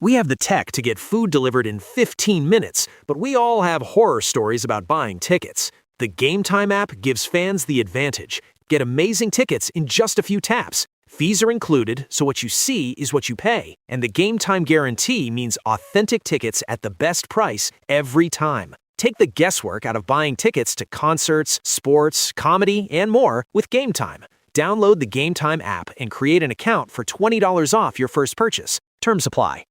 We have the tech to get food delivered in 15 minutes, but we all have horror stories about buying tickets. The Game Time app gives fans the advantage. Get amazing tickets in just a few taps. Fees are included, so what you see is what you pay. And the Game Time guarantee means authentic tickets at the best price every time. Take the guesswork out of buying tickets to concerts, sports, comedy, and more with Game Time. Download the Game Time app and create an account for $20 off your first purchase. Terms apply.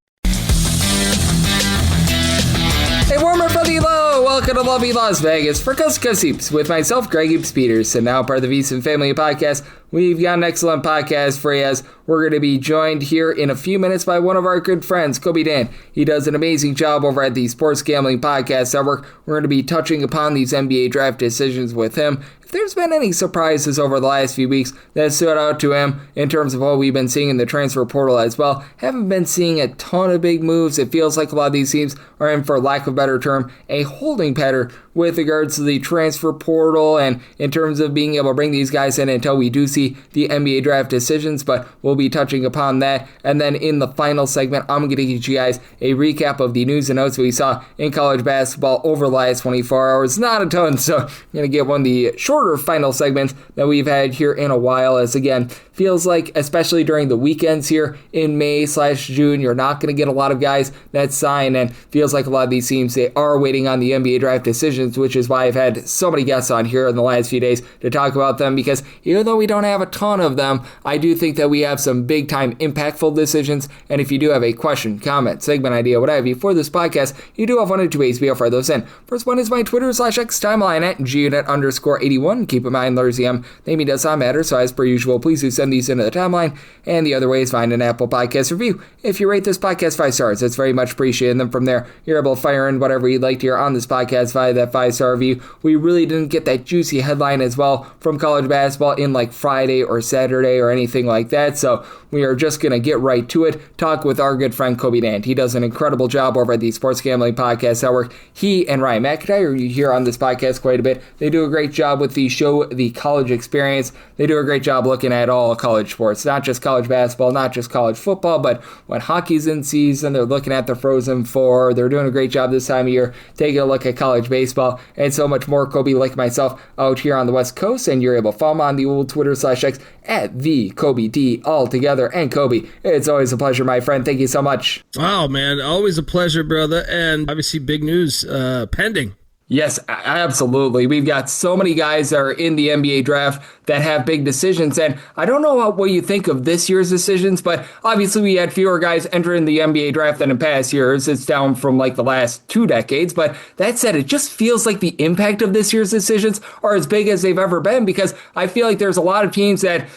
Hey, warmer from the low! Welcome to lovely Las Vegas for Coast to Coast Hoops with myself, Greg Hoops Peters, and now part of the VSiN Family Podcast. We've got an excellent podcast for you as we're going to be joined here in a few minutes by one of our good friends, Colby Dant. He does an amazing job over at the Sports Gambling Podcast Network. We're going to be touching upon these NBA draft decisions with him. If there's been any surprises over the last few weeks that stood out to him in terms of what we've been seeing in the transfer portal as well, haven't been seeing a ton of big moves. It feels like a lot of these teams are in, for lack of a better term, a holding pattern with regards to the transfer portal and in terms of being able to bring these guys in until we do see the NBA draft decisions, but we'll be touching upon that. And then in the final segment, I'm going to give you guys a recap of the news and notes we saw in college basketball over the last 24 hours. Not a ton, so I'm going to get one of the shorter final segments that we've had here in a while, as again, feels like, especially during the weekends here in May/June, you're not going to get a lot of guys that sign, and feels like a lot of these teams, they are waiting on the NBA draft decisions, which is why I've had so many guests on here in the last few days to talk about them, because even though we don't have a ton of them, I do think that we have some big time impactful decisions. And if you do have a question, comment, segment idea, what have you for this podcast, you do have one or two ways to be able to fire those in. First one is my Twitter/X timeline at gunit_81. Keep in mind, Lars EM, naming does not matter, so as per usual, please do send these into the timeline. And the other way is find an Apple Podcast review. If you rate this podcast 5 stars, that's very much appreciated. And then from there, you're able to fire in whatever you'd like to hear on this podcast via that 5-star review. We really didn't get that juicy headline as well from college basketball in like Friday or Saturday or anything like that, so we are just going to get right to it. Talk with our good friend Colby Dant. He does an incredible job over at the Sports Gambling Podcast Network. He and Ryan McIntyre, you hear on this podcast quite a bit, they do a great job with the show, The College Experience. They do a great job looking at all college sports, not just college basketball, not just college football, but when hockey's in season, they're looking at the Frozen Four. They're doing a great job this time of year, taking a look at college baseball, and so much more. Colby, like myself, out here on the West Coast, and you're able to follow him on the old Twitter/X at the Colby D all together. And Colby, it's always a pleasure, my friend. Thank you so much. Oh, man, always a pleasure, brother. And obviously big news pending. Yes, absolutely. We've got so many guys that are in the NBA draft that have big decisions. And I don't know what you think of this year's decisions, but obviously we had fewer guys entering the NBA draft than in past years. It's down from like the last 2 decades. But that said, it just feels like the impact of this year's decisions are as big as they've ever been, because I feel like there's a lot of teams that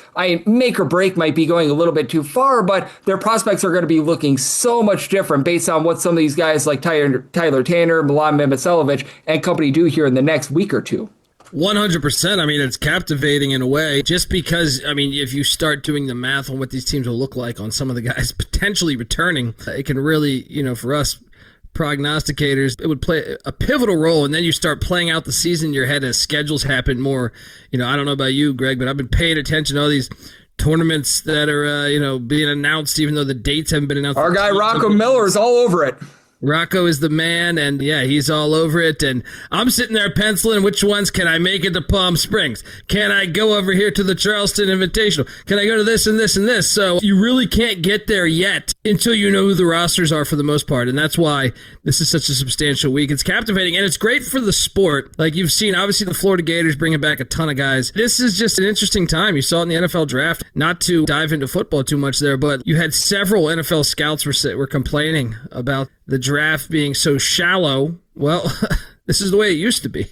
make or break might be going a little bit too far, but their prospects are going to be looking so much different based on what some of these guys like Tyler Tanner, Milan Mimicevic, and company do here in the next week or two. 100%. I mean, it's captivating in a way, just because, I mean, if you start doing the math on what these teams will look like on some of the guys potentially returning, it can really, for us prognosticators, it would play a pivotal role. And then you start playing out the season in your head as schedules happen more. I don't know about you, Greg, but I've been paying attention to all these tournaments that are, being announced, even though the dates haven't been announced. Our guy Rocco Miller is all over it. Rocco is the man, and yeah, he's all over it, and I'm sitting there penciling which ones can I make it to Palm Springs? Can I go over here to the Charleston Invitational? Can I go to this and this and this? So you really can't get there yet until you know who the rosters are for the most part, and that's why this is such a substantial week. It's captivating, and it's great for the sport. Like you've seen, obviously the Florida Gators bringing back a ton of guys. This is just an interesting time. You saw it in the NFL draft, not to dive into football too much there, but you had several NFL scouts were complaining about the draft being so shallow. Well, this is the way it used to be,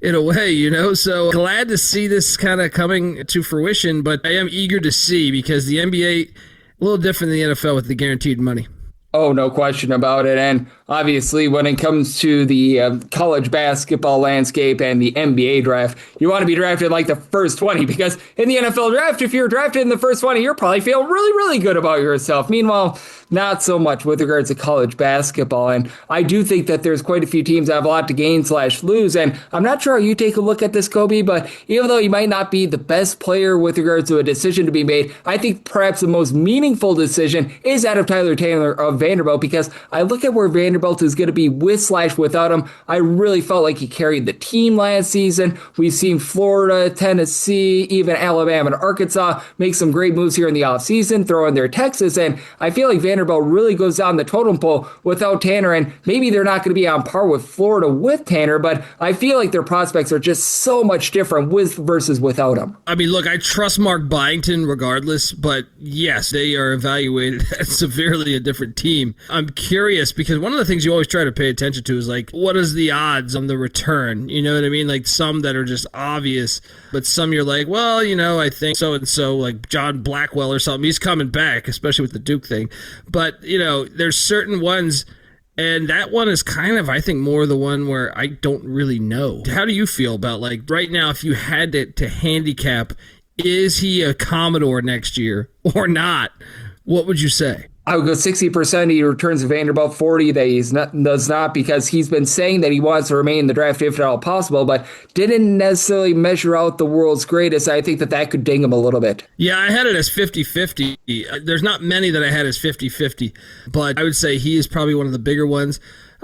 in a way, So glad to see this kind of coming to fruition, but I am eager to see, because the NBA, a little different than the NFL with the guaranteed money. Oh, no question about it. And obviously, when it comes to the college basketball landscape and the NBA draft, you want to be drafted like the first 20, because in the NFL draft, if you're drafted in the first 20, you're probably feeling really, really good about yourself. Meanwhile, not so much with regards to college basketball. And I do think that there's quite a few teams that have a lot to gain/lose. And I'm not sure how you take a look at this, Colby, but even though you might not be the best player with regards to a decision to be made, I think perhaps the most meaningful decision is that of Tyler Taylor of Vanderbilt, because I look at where Vanderbilt is going to be with/without him. I really felt like he carried the team last season. We've seen Florida, Tennessee, even Alabama and Arkansas make some great moves here in the offseason, throw in their Texas, and I feel like Vanderbilt really goes down the totem pole without Tanner, and maybe they're not going to be on par with Florida with Tanner, but I feel like their prospects are just so much different with versus without him. I mean, look, I trust Mark Byington regardless, but yes, they are evaluated as severely a different team. I'm curious because one of the things you always try to pay attention to is like, what is the odds on the return? You know what I mean? Like some that are just obvious, but some you're like, well, I think so-and-so, like John Blackwell or something, he's coming back, especially with the Duke thing. But, there's certain ones, and that one is kind of, I think, more the one where I don't really know. How do you feel about, like, right now, if you had to handicap, is he a Commodore next year or not? What would you say? I would go 60% he returns to Vanderbilt, 40% that he does not, because he's been saying that he wants to remain in the draft if at all possible, but didn't necessarily measure out the world's greatest. I think that could ding him a little bit. Yeah, I had it as 50-50. There's not many that I had as 50-50, but I would say he is probably one of the bigger ones.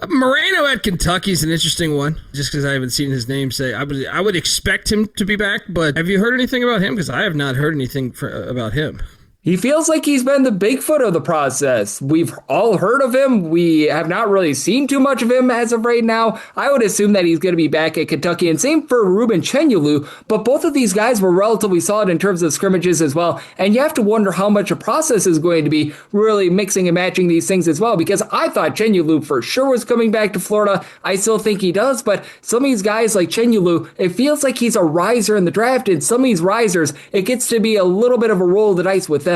Moreno at Kentucky is an interesting one, just because I haven't seen his name say. I would expect him to be back, but have you heard anything about him? Because I have not heard anything about him. He feels like he's been the Bigfoot of the process. We've all heard of him. We have not really seen too much of him as of right now. I would assume that he's going to be back at Kentucky, and same for Ruben Chenyolu, but both of these guys were relatively solid in terms of scrimmages as well, and you have to wonder how much a process is going to be really mixing and matching these things as well, because I thought Chenyolu for sure was coming back to Florida. I still think he does, but some of these guys like Chenyolu, it feels like he's a riser in the draft, and some of these risers, it gets to be a little bit of a roll of the dice with them.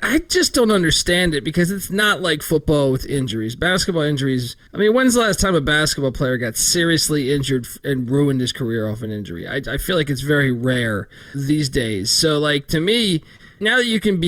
I just don't understand it because it's not like football with injuries. Basketball injuries, I mean, when's the last time a basketball player got seriously injured and ruined his career off an injury? I feel like it's very rare these days. So, like, to me, now that you can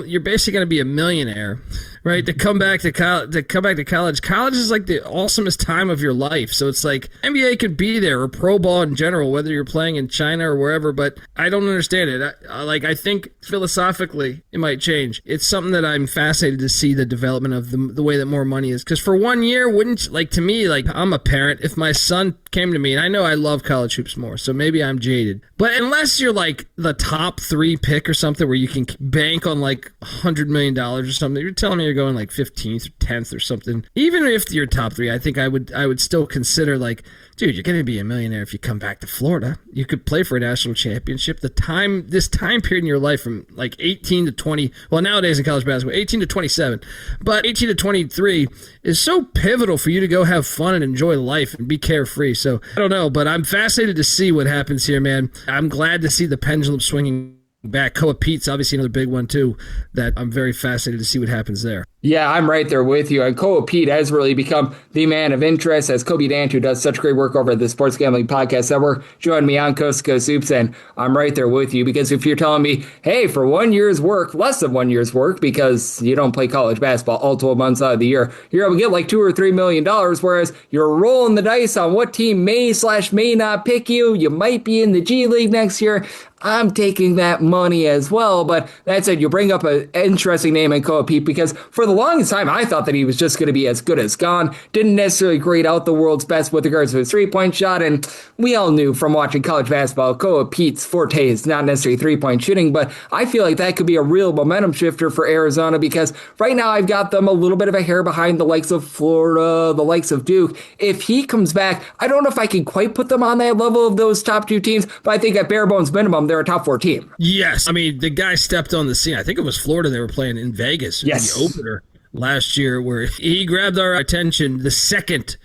you're basically going to be a millionaire, right? To come back to college. College is like the awesomest time of your life. So it's like NBA could be there, or pro ball in general, whether you're playing in China or wherever. But I don't understand it. I think philosophically it might change. It's something that I'm fascinated to see the development of the way that more money is. Because for 1 year, to me, I'm a parent. If my son came to me, and I know I love college hoops more, so maybe I'm jaded. But unless you're like the top 3 pick or something where you can bank on like $100 million or something, you're telling me you're going like 15th or 10th or something. Even if you're top 3, I think I would still consider, like, dude, you're going to be a millionaire if you come back to Florida. You could play for a national championship. This time period in your life from like 18 to 20, well, nowadays in college basketball, 18 to 27, but 18 to 23 is so pivotal for you to go have fun and enjoy life and be carefree. So I don't know, but I'm fascinated to see what happens here, man. I'm glad to see the pendulum swinging back. Koa Pete's obviously another big one too, that I'm very fascinated to see what happens there. Yeah, I'm right there with you. And Koa Pete has really become the man of interest, as Colby Dant, who does such great work over at the Sports Gambling Podcast Network, joined me on Coast to Coast Hoops, and I'm right there with you, because if you're telling me, hey, for 1 year's work, less than 1 year's work, because you don't play college basketball all 12 months out of the year, you're able to get like $2 or $3 million, whereas you're rolling the dice on what team may not pick you. You might be in the G League next year. I'm taking that money as well. But that said, you bring up an interesting name in Koa Pete, because for the longest time, I thought that he was just going to be as good as gone. Didn't necessarily grade out the world's best with regards to his three-point shot. And we all knew from watching college basketball, Koa Pete's forte is not necessarily three-point shooting. But I feel like that could be a real momentum shifter for Arizona, because right now I've got them a little bit of a hair behind the likes of Florida, the likes of Duke. If he comes back, I don't know if I can quite put them on that level of those top 2 teams, but I think at bare bones minimum, they're a top 4 team. Yes. I mean, the guy stepped on the scene. I think it was Florida they were playing in Vegas. Yes. The opener last year, where he grabbed our attention the second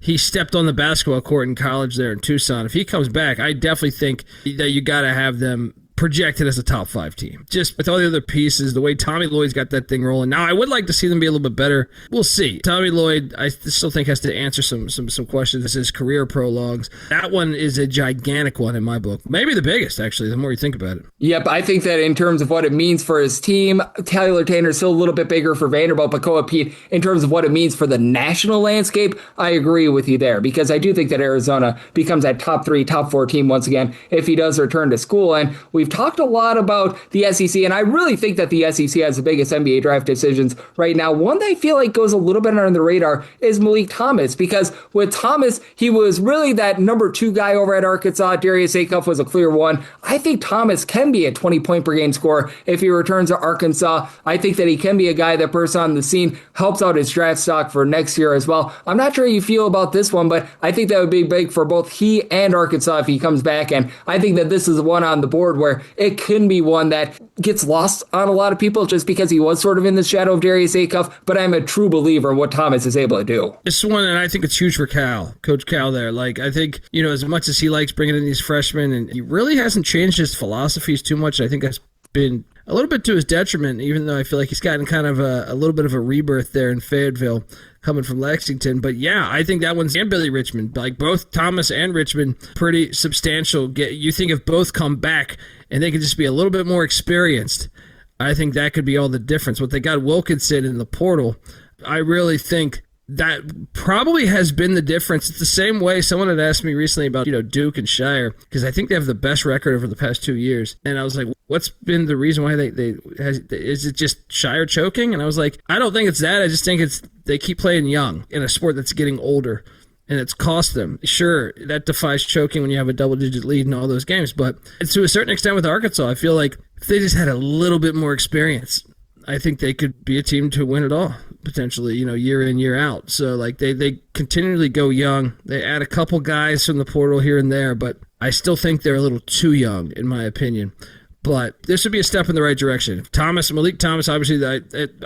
he stepped on the basketball court in college there in Tucson. If he comes back, I definitely think that you got to have them projected as a top 5 team. Just with all the other pieces, the way Tommy Lloyd's got that thing rolling. Now, I would like to see them be a little bit better. We'll see. Tommy Lloyd, I still think, has to answer some questions as his career prologues. That one is a gigantic one in my book. Maybe the biggest, actually, the more you think about it. Yep, I think that in terms of what it means for his team, Tyler Tanner's still a little bit bigger for Vanderbilt, but Koa Pete, in terms of what it means for the national landscape, I agree with you there, because I do think that Arizona becomes that top 3, top 4 team once again if he does return to school. And we've talked a lot about the SEC, and I really think that the SEC has the biggest NBA draft decisions right now. One that I feel like goes a little bit under the radar is Malik Thomas, because with Thomas, he was really that number 2 guy over at Arkansas. Darius Acuff was a clear one. I think Thomas can be a 20-point per game scorer if he returns to Arkansas. I think that he can be a guy that bursts on the scene, helps out his draft stock for next year as well. I'm not sure how you feel about this one, but I think that would be big for both he and Arkansas if he comes back, and I think that this is one on the board where it can be one that gets lost on a lot of people just because he was sort of in the shadow of Darius Acuff, but I'm a true believer in what Thomas is able to do. This one, and I think it's huge for Coach Cal there. Like, I think, as much as he likes bringing in these freshmen, and he really hasn't changed his philosophies too much, I think that's been a little bit to his detriment, even though I feel like he's gotten kind of a little bit of a rebirth there in Fayetteville coming from Lexington. But yeah, I think that one's, and Billy Richmond, like both Thomas and Richmond, pretty substantial. You think if both come back and they could just be a little bit more experienced, I think that could be all the difference. What they got Wilkinson in the portal, I really think that probably has been the difference. It's the same way someone had asked me recently about, Duke and Shire, because I think they have the best record over the past 2 years. And I was like, what's been the reason why is it just Shire choking? And I was like, I don't think it's that. I just think they keep playing young in a sport that's getting older, and it's cost them. Sure, that defies choking when you have a double-digit lead in all those games, but to a certain extent with Arkansas, I feel like if they just had a little bit more experience, I think they could be a team to win it all, potentially, year in, year out. So, like, they continually go young. They add a couple guys from the portal here and there, but I still think they're a little too young, in my opinion. But this would be a step in the right direction. Malik Thomas, obviously,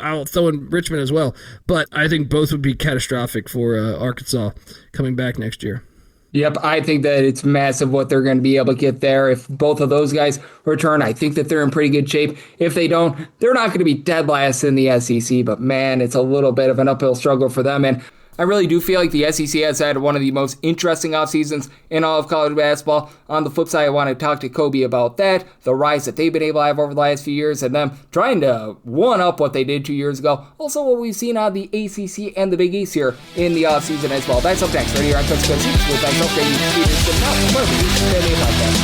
I'll throw in Richmond as well, but I think both would be catastrophic for Arkansas coming back next year. Yep, I think that it's massive what they're going to be able to get there. If both of those guys return, I think that they're in pretty good shape. If they don't, they're not going to be dead last in the SEC, but man, it's a little bit of an uphill struggle for them. And I really do feel like the SEC has had one of the most interesting off seasons in all of college basketball. On the flip side, I want to talk to Kobe about that, the rise that they've been able to have over the last few years, and them trying to one-up what they did 2 years ago. Also, what we've seen on the ACC and the Big East here in the off season as well. That's up next, right here on Coach Coach with myself, Grady Peterson. Now, part of the Big East Podcast.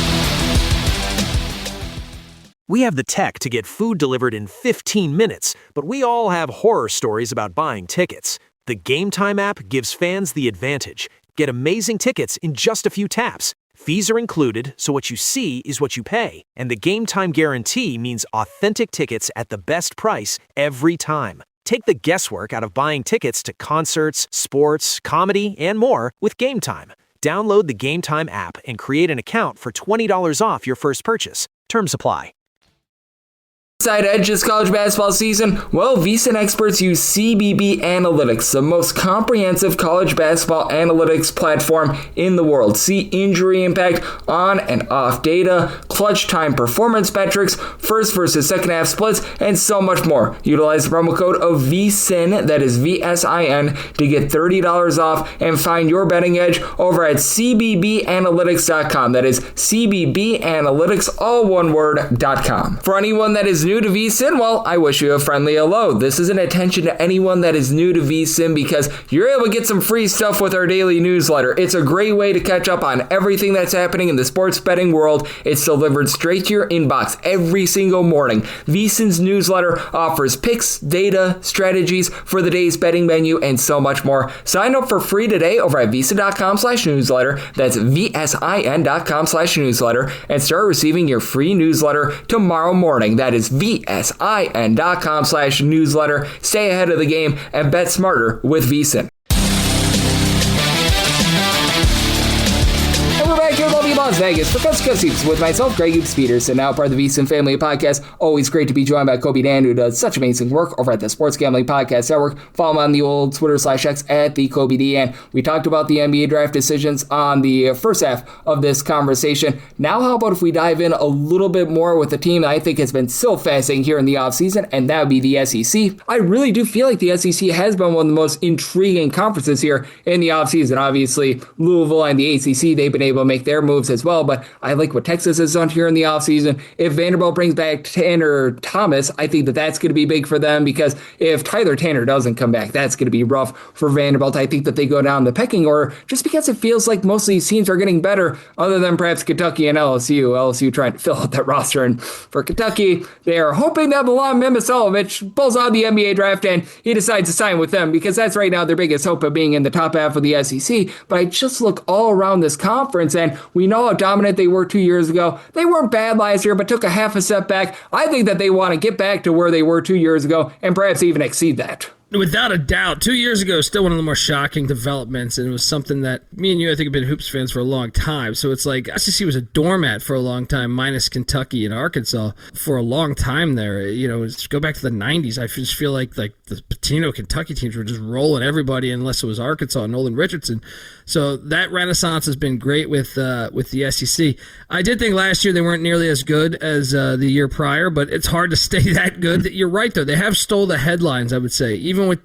We have the tech to get food delivered in 15 minutes, but we all have horror stories about buying tickets. The Game Time app gives fans the advantage. Get amazing tickets in just a few taps. Fees are included, so what you see is what you pay. And the Game Time guarantee means authentic tickets at the best price every time. Take the guesswork out of buying tickets to concerts, sports, comedy, and more with Game Time. Download the Game Time app and create an account for $20 off your first purchase. Terms apply. Side edge this college basketball season? Well, VSiN experts use CBB Analytics, the most comprehensive college basketball analytics platform in the world. See injury impact, on and off data, clutch time performance metrics, first versus second half splits, and so much more. Utilize the promo code of VSiN, that is VSIN, to get $30 off and find your betting edge over at cbbanalytics.com. That is cbbanalytics, all one word.com. For anyone that is new to VSiN, well, I wish you a friendly hello. This is an attention to anyone that is new to VSiN because you're able to get some free stuff with our daily newsletter. It's a great way to catch up on everything that's happening in the sports betting world. It's delivered straight to your inbox every single morning. VSiN's newsletter offers picks, data, strategies for the day's betting menu, and so much more. Sign up for free today over at VSiN.com/newsletter. That's VSIN.com/newsletter, and start receiving your free newsletter tomorrow morning. That is VSIN.com/newsletter. Stay ahead of the game and bet smarter with VSiN. And we're back here, Love You Las Vegas for Coast to Coast Hoops with myself, Greg Hoops Peterson, now part of the VSiN Family Podcast. Always great to be joined by Colby Dant, who does such amazing work over at the Sports Gambling Podcast Network. Follow him on the old Twitter/X at the Colby Dant. We talked about the NBA draft decisions on the first half of this conversation. Now, how about if we dive in a little bit more with a team that I think has been so fascinating here in the offseason, and that would be the SEC. I really do feel like the SEC has been one of the most intriguing conferences here in the offseason. Obviously, Louisville and the ACC, they've been able to make their moves as well, but I like what Texas has done here in the offseason. If Vanderbilt brings back Tanner Thomas, I think that that's going to be big for them, because if Tyler Tanner doesn't come back, that's going to be rough for Vanderbilt. I think that they go down the pecking order just because it feels like most of these teams are getting better, other than perhaps Kentucky and LSU. LSU trying to fill out that roster, and for Kentucky, they are hoping that Milan Mimicevic pulls out the NBA draft and he decides to sign with them, because that's right now their biggest hope of being in the top half of the SEC. But I just look all around this conference, and we know how dominant they were 2 years ago. They weren't bad last year, but took a half a step back. I think that they want to get back to where they were 2 years ago and perhaps even exceed that. Without a doubt, 2 years ago, still one of the more shocking developments, and it was something that me and you, I think, have been Hoops fans for a long time. So it's like SEC was a doormat for a long time, minus Kentucky and Arkansas for a long time there. You know, just go back to the 90s. I just feel like the Pitino Kentucky teams were just rolling everybody unless it was Arkansas and Nolan Richardson. So that renaissance has been great with the SEC. I did think last year they weren't nearly as good as the year prior, but it's hard to stay that good. You're right, though. They have stole the headlines, I would say. Even with,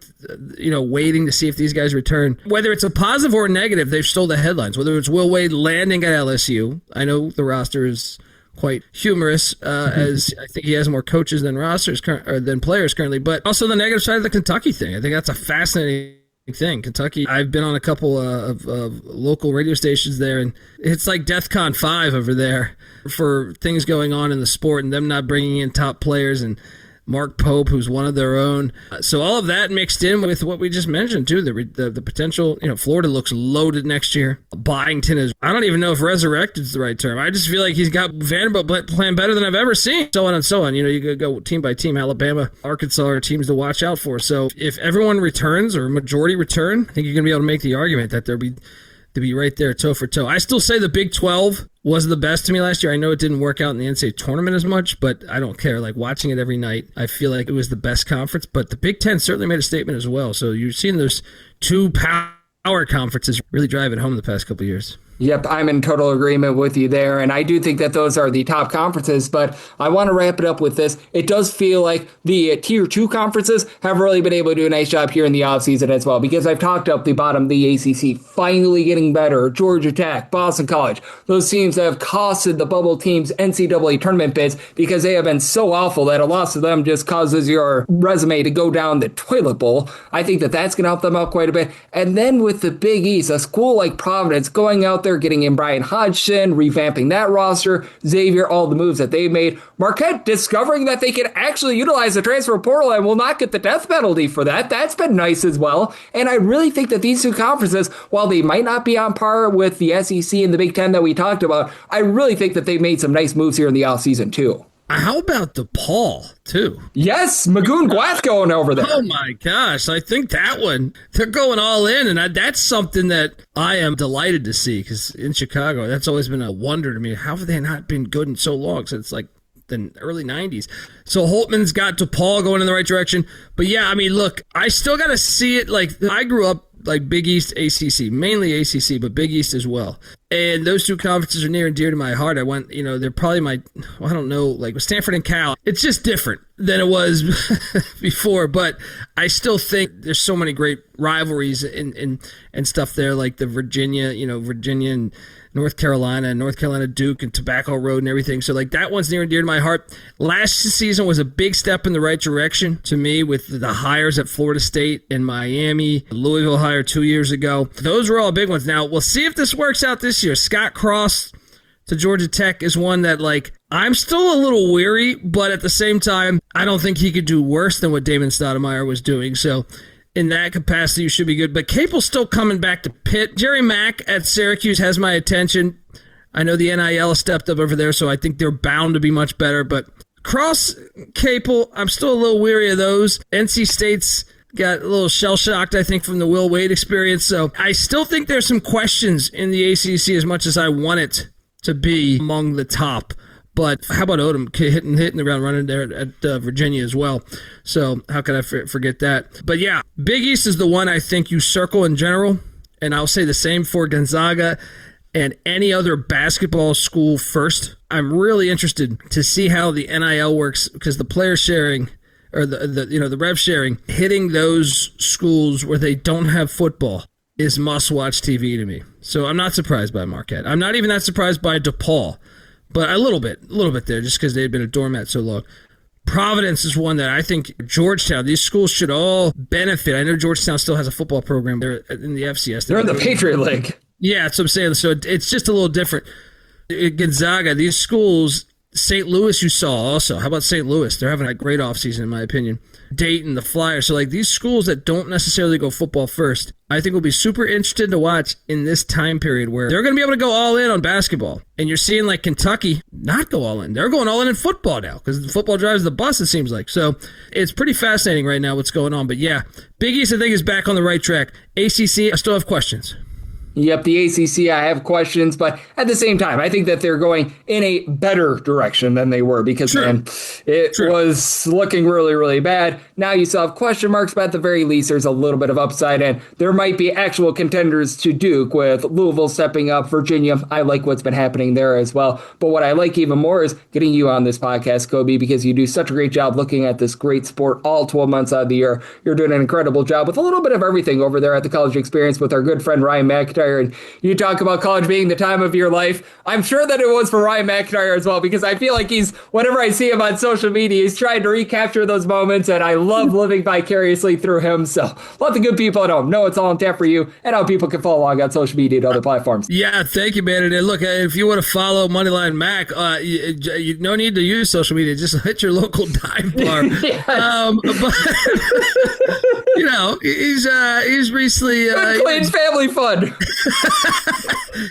waiting to see if these guys return. Whether it's a positive or a negative, they've stole the headlines. Whether it's Will Wade landing at LSU. I know the roster is quite humorous, as I think he has more coaches than than players currently. But also the negative side of the Kentucky thing. I think that's a fascinating thing. Kentucky, I've been on a couple of local radio stations there, and it's like DEFCON 5 over there for things going on in the sport and them not bringing in top players, and Mark Pope, who's one of their own. So all of that mixed in with what we just mentioned, too, the potential. Florida looks loaded next year. Byington is, I don't even know if resurrected is the right term. I just feel like he's got Vanderbilt playing better than I've ever seen. So on and so on. You could go team by team. Alabama, Arkansas are teams to watch out for. So if everyone returns or majority return, I think you're going to be able to make the argument that they'll be right there toe for toe. I still say the Big 12 was the best to me last year. I know it didn't work out in the NCAA tournament as much, but I don't care. Like, watching it every night, I feel like it was the best conference. But the Big 10 certainly made a statement as well. So you've seen those two power conferences really drive it home the past couple of years. Yep, I'm in total agreement with you there, and I do think that those are the top conferences, but I want to wrap it up with this. It does feel like the Tier 2 conferences have really been able to do a nice job here in the offseason as well, because I've talked up the bottom of the ACC finally getting better. Georgia Tech, Boston College, those teams that have costed the bubble teams NCAA tournament bids because they have been so awful that a loss to them just causes your resume to go down the toilet bowl. I think that that's going to help them out quite a bit. And then with the Big East, a school like Providence going out there, getting in Brian Hodgson, revamping that roster, Xavier, all the moves that they made. Marquette discovering that they can actually utilize the transfer portal and will not get the death penalty for that. That's been nice as well. And I really think that these two conferences, while they might not be on par with the SEC and the Big Ten that we talked about, I really think that they've made some nice moves here in the offseason too. How about DePaul, too? Yes, Magoon Gwath going over there. Oh, my gosh. I think that one, they're going all in, and that's something that I am delighted to see, because in Chicago, that's always been a wonder to me. How have they not been good in so long, since like the early 90s? So Holtman's got DePaul going in the right direction. But, yeah, I mean, look, I still got to see it. Like, I grew up like Big East ACC, mainly ACC, but Big East as well. And those two conferences are near and dear to my heart. I went, they're probably I don't know, like with Stanford and Cal. It's just different than it was before, but I still think there's so many great rivalries and stuff there, like the Virginia and North Carolina Duke and Tobacco Road and everything. So like that one's near and dear to my heart. Last season was a big step in the right direction to me with the hires at Florida State and Miami, Louisville hire 2 years ago. Those were all big ones. Now we'll see if this works out this year. Scott Cross to Georgia Tech is one that I'm still a little weary, but at the same time, I don't think he could do worse than what Damon Stoudemire was doing. So in that capacity, you should be good. But Capel's still coming back to Pitt. Jerry Mack at Syracuse has my attention. I know the NIL stepped up over there, so I think they're bound to be much better. But Cross, Capel, I'm still a little weary of those. NC State's got a little shell-shocked, I think, from the Will Wade experience. So I still think there's some questions in the ACC as much as I want it to be among the top. But how about Odom hitting the ground running there at Virginia as well? So how could I forget that? But yeah, Big East is the one I think you circle in general, and I'll say the same for Gonzaga and any other basketball school first. I'm really interested to see how the NIL works, because the player sharing or the rev sharing hitting those schools where they don't have football is must-watch TV to me. So I'm not surprised by Marquette. I'm not even that surprised by DePaul. But a little bit there, just because they've been a doormat so long. Providence is one that I think Georgetown, these schools should all benefit. I know Georgetown still has a football program there in the FCS. They're in the Patriot League. Yeah, that's what I'm saying. So it's just a little different. Gonzaga, these schools, St. Louis you saw also. How about St. Louis? They're having a great offseason in my opinion. Dayton, the Flyers. So these schools that don't necessarily go football first, I think will be super interested to watch in this time period where they're going to be able to go all in on basketball. And you're seeing Kentucky not go all in. They're going all in football now because the football drives the bus, it seems like. So it's pretty fascinating right now what's going on. But yeah, Big East I think is back on the right track. ACC, I still have questions. Yep, the ACC, I have questions, but at the same time, I think that they're going in a better direction than they were because, man, it was looking really, really bad. Now you still have question marks, but at the very least, there's a little bit of upside, and there might be actual contenders to Duke with Louisville stepping up, Virginia. I like what's been happening there as well, but what I like even more is getting you on this podcast, Colby, because you do such a great job looking at this great sport all 12 months out of the year. You're doing an incredible job with a little bit of everything over there at the College Experience with our good friend Ryan McIntyre. And you talk about college being the time of your life. I'm sure that it was for Ryan McIntyre as well, because I feel like whenever I see him on social media, he's trying to recapture those moments, and I love living vicariously through him. So let the good people at home know it's all in tap for you and how people can follow along on social media and other platforms. Yeah, thank you, man. And look, if you want to follow Moneyline Mac, you no need to use social media. Just hit your local dive bar. Yes. But he's recently clean family fun.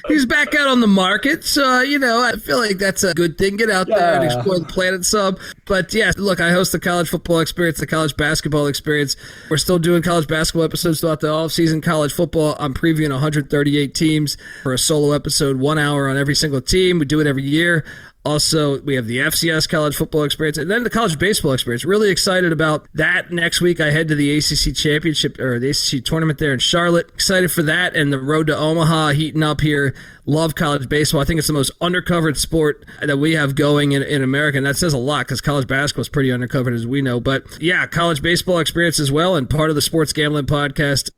He's back out on the market, so I feel like that's a good thing. Get out there and explore the planet some. But yeah, look, I host the College Football Experience, the College Basketball Experience. We're still doing college basketball episodes throughout the offseason. College football, I'm previewing 138 teams for a solo episode, 1 hour on every single team. We do it every year. Also, we have the FCS College Football Experience and then the College Baseball Experience. Really excited about that. Next week, I head to the ACC Championship or the ACC Tournament there in Charlotte. Excited for that and the road to Omaha heating up here. Love college baseball. I think it's the most undercovered sport that we have going in America, and that says a lot because college basketball is pretty undercovered, as we know. But yeah, College Baseball Experience as well, and part of the Sports Gambling Podcast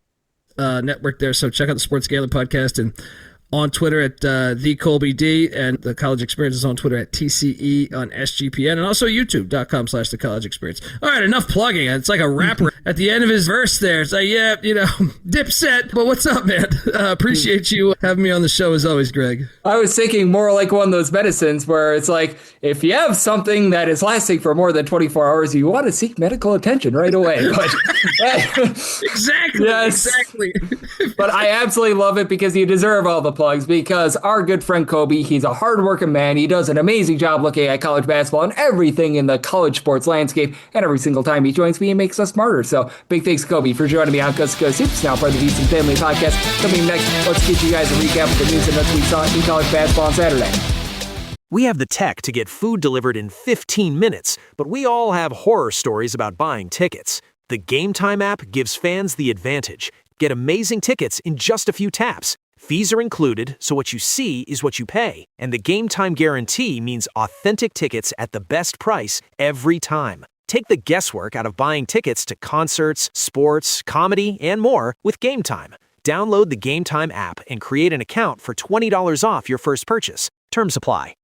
network there. So check out the Sports Gambling Podcast and on Twitter at the Colby D, and the College Experience is on Twitter at TCE on SGPN, and also YouTube.com/the College Experience. All right, enough plugging. It's like a rapper at the end of his verse there. It's like, yeah, Dipset. But what's up, man? Appreciate you having me on the show as always, Greg. I was thinking more like one of those medicines where it's like, if you have something that is lasting for more than 24 hours, you want to seek medical attention right away. But exactly. Yes. Exactly. But I absolutely love it because you deserve all the plugs, because our good friend Colby, he's a hardworking man. He does an amazing job looking at college basketball and everything in the college sports landscape, and every single time he joins me, he makes us smarter. So big thanks, Colby, for joining me on Coast to Coast Hoops, now part of the VSiN Family Podcast. Coming next, let's get you guys a recap of the news and notes we saw in college basketball on Saturday. We have the tech to get food delivered in 15 minutes, but we all have horror stories about buying tickets. The Game Time app gives fans the advantage. Get amazing tickets in just a few taps. Fees are included, so what you see is what you pay. And the Game Time guarantee means authentic tickets at the best price every time. Take the guesswork out of buying tickets to concerts, sports, comedy, and more with Game Time. Download the Game Time app and create an account for $20 off your first purchase. Terms apply.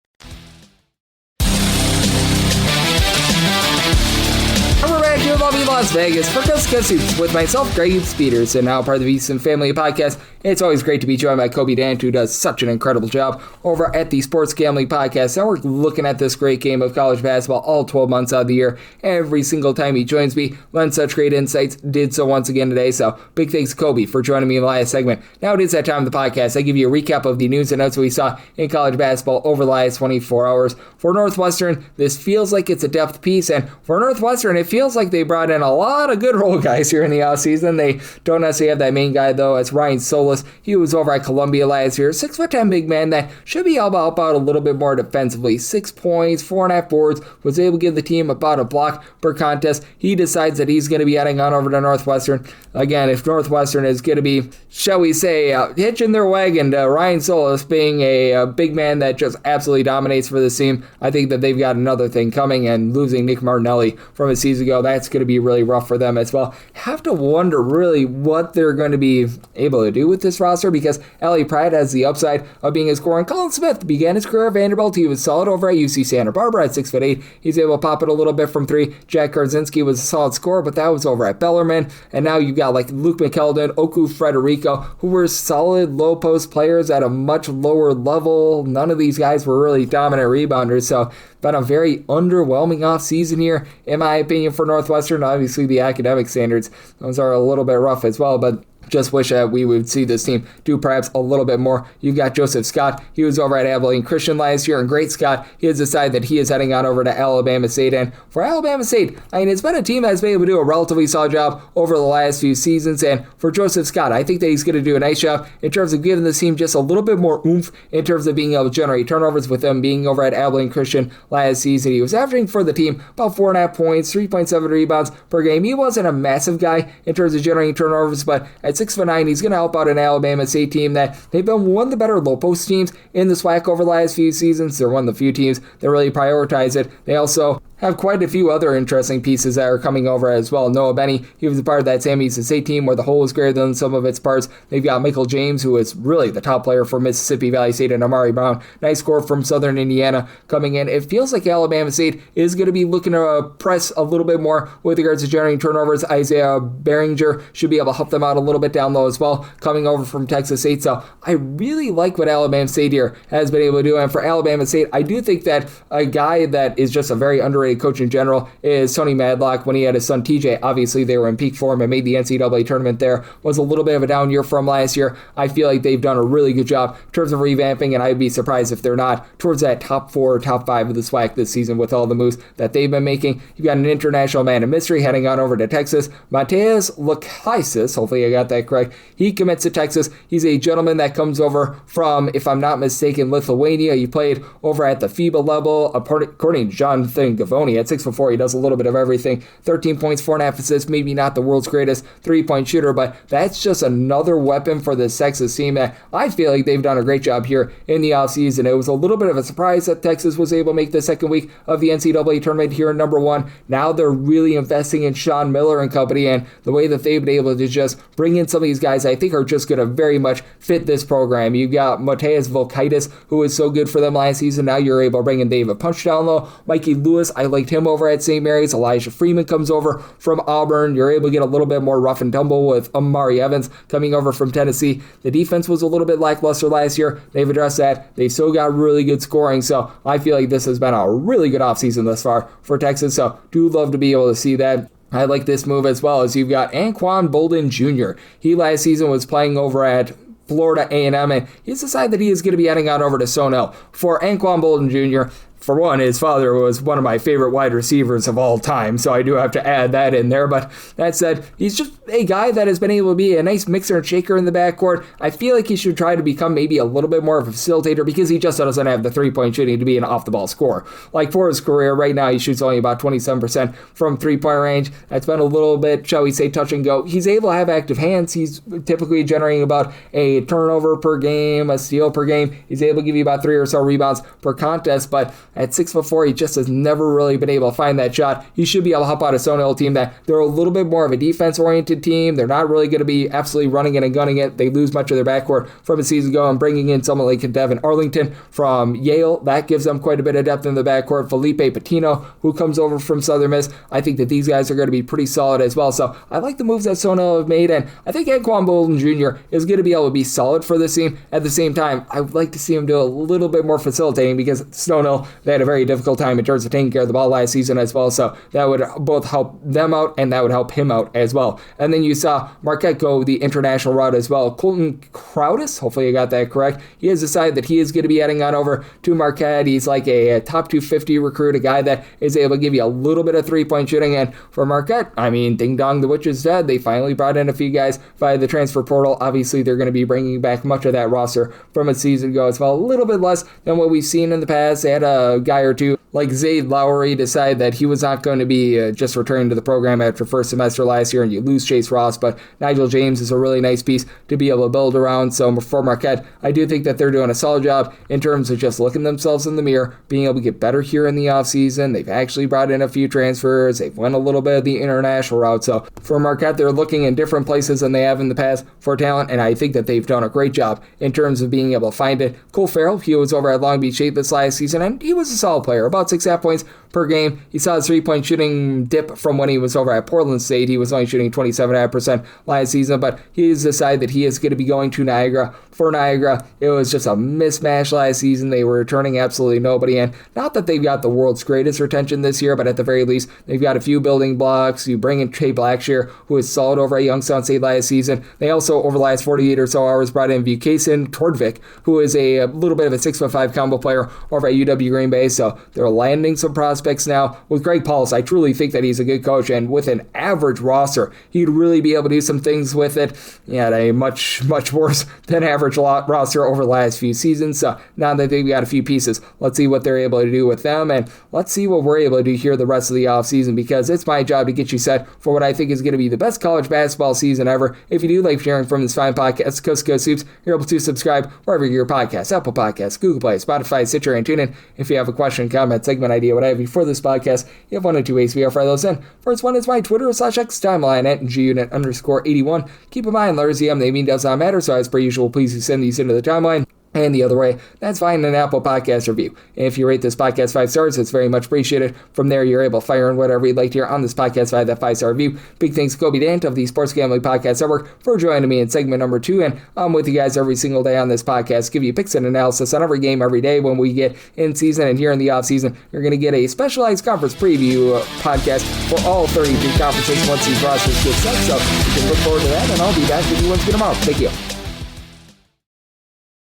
And we're back here in lovely Las Vegas for Coast to Coast Hoops with myself, Greg Peters, and now part of the VSiN Family Podcast. It's always great to be joined by Colby Dant, who does such an incredible job over at the Sports Gambling Podcast. Now we're looking at this great game of college basketball all 12 months out of the year. Every single time he joins me, lends such great insights, did so once again today. So big thanks to Colby for joining me in the last segment. Now it is that time of the podcast. I give you a recap of the news and notes we saw in college basketball over the last 24 hours. For Northwestern, this feels like it's a depth piece, and for Northwestern, it feels like like they brought in a lot of good role guys here in the offseason. They don't necessarily have that main guy, though. It's Ryan Solis. He was over at Columbia last year. 6'10" big man that should be able to help out a little bit more defensively. 6 points, 4.5 boards, was able to give the team about a block per contest. He decides that he's going to be heading on over to Northwestern. Again, if Northwestern is going to be, shall we say, hitching their wagon to Ryan Solis being a big man that just absolutely dominates for this team, I think that they've got another thing coming, and losing Nick Martinelli from a season ago, that's going to be really rough for them as well. Have to wonder really what they're going to be able to do with this roster, because Ellie Pratt has the upside of being a scorer. And Colin Smith began his career at Vanderbilt. He was solid over at UC Santa Barbara at 6'8". He's able to pop it a little bit from 3. Jack Karzinski was a solid scorer, but that was over at Bellarmine. And now you've got like Luke McKeldin, Oku Frederico, who were solid low post players at a much lower level. None of these guys were really dominant rebounders, so been a very underwhelming offseason here, in my opinion, for Northwestern. Obviously, the academic standards, those are a little bit rough as well, but just wish that we would see this team do perhaps a little bit more. You've got Joseph Scott. He was over at Abilene Christian last year, and great Scott, he has decided that he is heading on over to Alabama State. And for Alabama State, I mean, it's been a team that's been able to do a relatively solid job over the last few seasons. And for Joseph Scott, I think that he's going to do a nice job in terms of giving this team just a little bit more oomph in terms of being able to generate turnovers, with them being over at Abilene Christian last season. He was averaging for the team about 4.5 points, 3.7 rebounds per game. He wasn't a massive guy in terms of generating turnovers, but at 6'9", he's going to help out an Alabama State team that they've been one of the better low post teams in the SWAC over the last few seasons. They're one of the few teams that really prioritize it. They also have quite a few other interesting pieces that are coming over as well. Noah Benny, he was a part of that Sam Houston State team where the whole is greater than some of its parts. They've got Michael James, who is really the top player for Mississippi Valley State, and Amari Brown, nice score from Southern Indiana coming in. It feels like Alabama State is going to be looking to press a little bit more with regards to generating turnovers. Isaiah Behringer should be able to help them out a little bit down low as well, coming over from Texas State. So I really like what Alabama State here has been able to do. And for Alabama State, I do think that a guy that is just a very underrated coach in general is Tony Madlock. When he had his son TJ, obviously they were in peak form and made the NCAA tournament there. Was a little bit of a down year from last year. I feel like they've done a really good job in terms of revamping, and I'd be surprised if they're not towards that top 4 or top 5 of the SWAC this season with all the moves that they've been making. You've got an international man of mystery heading on over to Texas. Mateus Lakaisis, hopefully I got that correct. He commits to Texas. He's a gentleman that comes over from, if I'm not mistaken, Lithuania. He played over at the FIBA level. According to Jonathan Gavoni, at 6'4", he does a little bit of everything. 13 points, 4.5 assists, maybe not the world's greatest three-point shooter, but that's just another weapon for this Texas team that I feel like they've done a great job here in the offseason. It was a little bit of a surprise that Texas was able to make the second week of the NCAA tournament here in number 1. Now they're really investing in Sean Miller and company, and the way that they've been able to just bring in some of these guys I think are just going to very much fit this program. You've got Mateus Volkaitis, who was so good for them last season. Now you're able to bring in David Punch down low. Mikey Lewis, I liked him over at St. Mary's. Elijah Freeman comes over from Auburn. You're able to get a little bit more rough and tumble with Amari Evans coming over from Tennessee. The defense was a little bit lackluster last year. They've addressed that. They still got really good scoring, so I feel like this has been a really good offseason thus far for Texas, so do love to be able to see that. I like this move as well, as you've got Anquan Bolden Jr. He last season was playing over at Florida A&M, and he's decided that he is going to be heading out over to Sonel. For Anquan Bolden Jr., for one, his father was one of my favorite wide receivers of all time, so I do have to add that in there. But that said, he's just a guy that has been able to be a nice mixer and shaker in the backcourt. I feel like he should try to become maybe a little bit more of a facilitator, because he just doesn't have the three-point shooting to be an off-the-ball scorer. Like for his career, right now he shoots only about 27% from three-point range. That's been a little bit, shall we say, touch and go. He's able to have active hands. He's typically generating about a turnover per game, a steal per game. He's able to give you about 3 or so rebounds per contest, but at 6'4", he just has never really been able to find that shot. He should be able to help out a Sonel team that they're a little bit more of a defense-oriented team. They're not really going to be absolutely running it and gunning it. They lose much of their backcourt from a season ago, and bringing in someone like Devin Arlington from Yale, that gives them quite a bit of depth in the backcourt. Felipe Patino, who comes over from Southern Miss, I think that these guys are going to be pretty solid as well. So I like the moves that Sonel have made, and I think Anquan Bolden Jr. is going to be able to be solid for this team. At the same time, I would like to see him do a little bit more facilitating, because Sonel, they had a very difficult time in terms of taking care of the ball last season as well. So that would both help them out and that would help him out as well. And then you saw Marquette go the international route as well. Colton Crowdis, hopefully I got that correct. He has decided that he is going to be heading on over to Marquette. He's like a top 250 recruit, a guy that is able to give you a little bit of three-point shooting. And for Marquette, I mean, ding dong, the witch is dead. They finally brought in a few guys via the transfer portal. Obviously, they're going to be bringing back much of that roster from a season ago as well. A little bit less than what we've seen in the past. They had a guy or two like Zayd Lowery decide that he was not going to be just returning to the program after first semester last year, and you lose Chase Ross, but Nigel James is a really nice piece to be able to build around. So for Marquette, I do think that they're doing a solid job in terms of just looking themselves in the mirror, being able to get better here in the offseason. They've actually brought in a few transfers. They've went a little bit of the international route. So for Marquette, they're looking in different places than they have in the past for talent, and I think that they've done a great job in terms of being able to find it. Cole Farrell, he was over at Long Beach State this last season, and he was a solid player, about 6.5 points per game. He saw his three-point shooting dip from when he was over at Portland State. He was only shooting 27.5% last season, but he's decided that he is going to be going to Niagara. For Niagara, it was just a mismatch last season. They were returning absolutely nobody, and not that they've got the world's greatest retention this year, but at the very least, they've got a few building blocks. You bring in Trey Blackshear, who is solid over at Youngstown State last season. They also, over the last 48 or so hours, brought in Vukasin Tordvik, who is a little bit of a 6'5" combo player over at UW Green Bay, so they're landing some prospects now. With Greg Paulus, I truly think that he's a good coach, and with an average roster, he'd really be able to do some things with it. He had a much worse than average roster over the last few seasons, so now that they've got a few pieces, let's see what they're able to do with them, and let's see what we're able to do here the rest of the offseason, because it's my job to get you set for what I think is going to be the best college basketball season ever. If you do like sharing from this fine podcast, Coast to Coast Hoops, you're able to subscribe wherever you get your podcasts, Apple Podcasts, Google Play, Spotify, Stitcher, and TuneIn. If you have a question, comment, segment idea, what have you for this podcast, you have one or two ways we offer those in. First one is my Twitter/X timeline at @GUnit_81. Keep in mind, letters EM, they mean does not matter, so as per usual, please send these into the timeline. And the other way, that's fine, an Apple Podcast review. And if you rate this podcast 5 stars, it's very much appreciated. From there, you're able to fire in whatever you'd like to hear on this podcast via that 5-star review. Big thanks to Colby Dant of the Sports Gambling Podcast Network for joining me in segment number 2. And I'm with you guys every single day on this podcast, give you picks and analysis on every game every day when we get in season. And here in the off season, you're going to get a specialized conference preview podcast for all 33 conferences once these rosters get set. So you can look forward to that, and I'll be back with you once again tomorrow. Thank you.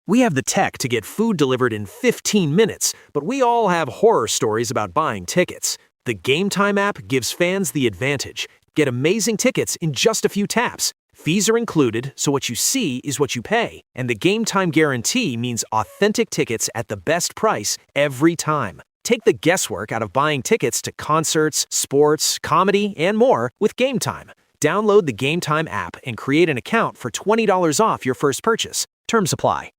We have the tech to get food delivered in 15 minutes, but we all have horror stories about buying tickets. The Game Time app gives fans the advantage. Get amazing tickets in just a few taps. Fees are included, so what you see is what you pay. And the Game Time guarantee means authentic tickets at the best price every time. Take the guesswork out of buying tickets to concerts, sports, comedy, and more with Game Time. Download the Game Time app and create an account for $20 off your first purchase. Terms apply.